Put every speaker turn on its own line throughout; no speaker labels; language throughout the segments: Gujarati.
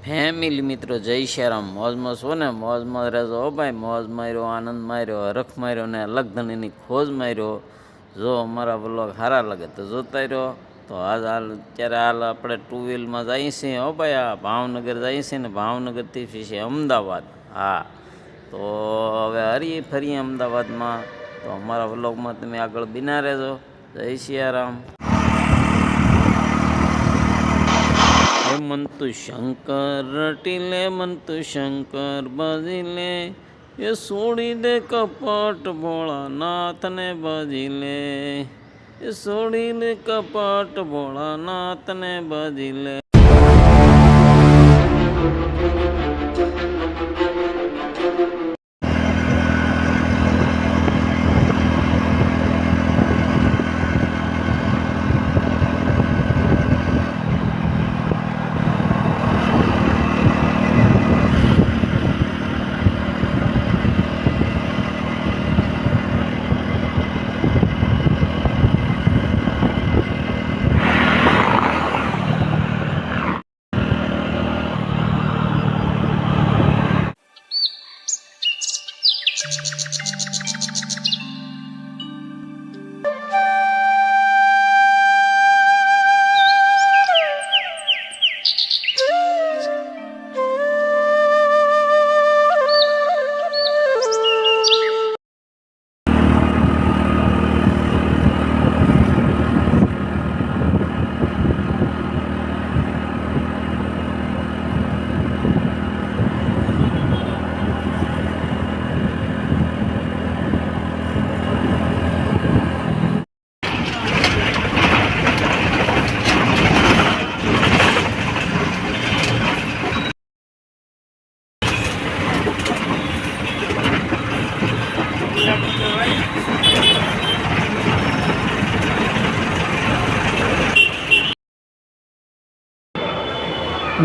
ફેમિલી મિત્રો જય શ્યારામ મોજમાં છો ને મોજમાં રહેજો હો ભાઈ મોજ માર્યો આનંદ માર્યો હરખ માર્યો ને અલગ ધણીની ખોજ માર્યો જો અમારા બ્લોગ સારા લાગે તો જોતા રહ્યો તો અત્યારે આપણે ટુ વ્હીલમાં જઈએ છીએ હો ભાઈ આ ભાવનગર જઈએ છીએ ને ભાવનગરથી છે અમદાવાદ હા તો હવે હરીએ ફરીએ અમદાવાદમાં તો અમારા બ્લોગમાં તમે આગળ બિના રહેજો જય શ્યારામ મંતુ શંકર રટીલે મંતુ શંકર બાજીલે એ છોડી દે કપટ ભોળાનાથને બાજીલે એ છોડી દે કપટ ભોળાનાથને બાજીલે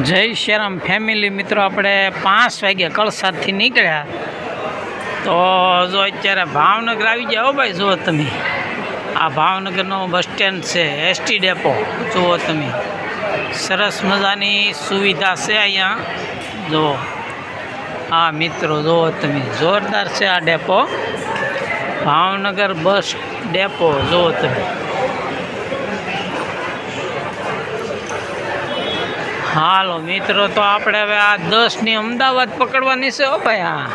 જય શ્યારામ ફેમિલી મિત્રો આપણે 5 વાગે કળસાદથી નીકળ્યા તો જો અત્યારે ભાવનગર આવી ગયા હો ભાઈ જુઓ તમે આ ભાવનગરનો બસ સ્ટેન્ડ છે એસટી ડેપો જુઓ તમે સરસ મજાની સુવિધા છે અહીંયા જુઓ હા મિત્રો જુઓ તમે જોરદાર છે આ ડેપો ભાવનગર બસ ડેપો જુઓ તમે હાલો મિત્રો તો આપણે હવે આ 10ની અમદાવાદ પકડવાની છે હો ભાઈ હા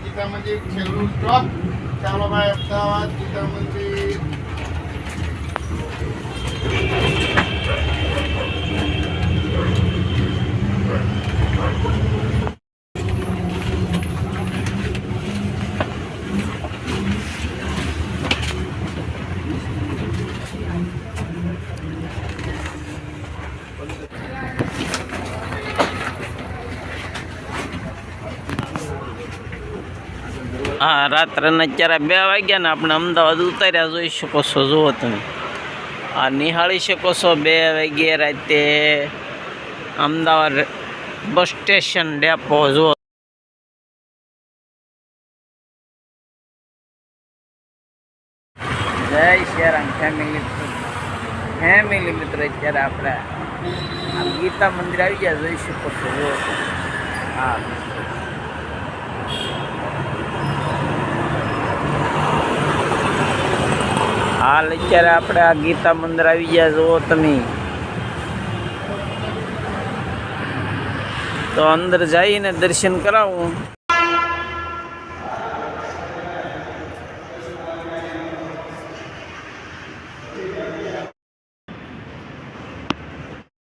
ગીતા મંદિર છેલ્લું સ્ટોપ ચાલો ભાઈ અમદાવાદ ગીતા મંદિર
હા રાત્રેના અત્યારે 2 વાગ્યા ને આપણે અમદાવાદ ઉતાર્યા જોઈ શકો છો જુઓ તમે આ નિહાળી શકો છો 2 વાગ્યે રાતે અમદાવાદ બસ સ્ટેશન ડેપો જુઓ જય શ્યારામ ફેમિલી મિત્ર અત્યારે આપણે આ ગીતા મંદિર આવી ગયા જોઈ શકો છો જુઓ હા હાલ અત્યારે આપણે આ ગીતા મંદિર આવી ગયા જુઓ તમે તો અંદર જઈને દર્શન કરાવું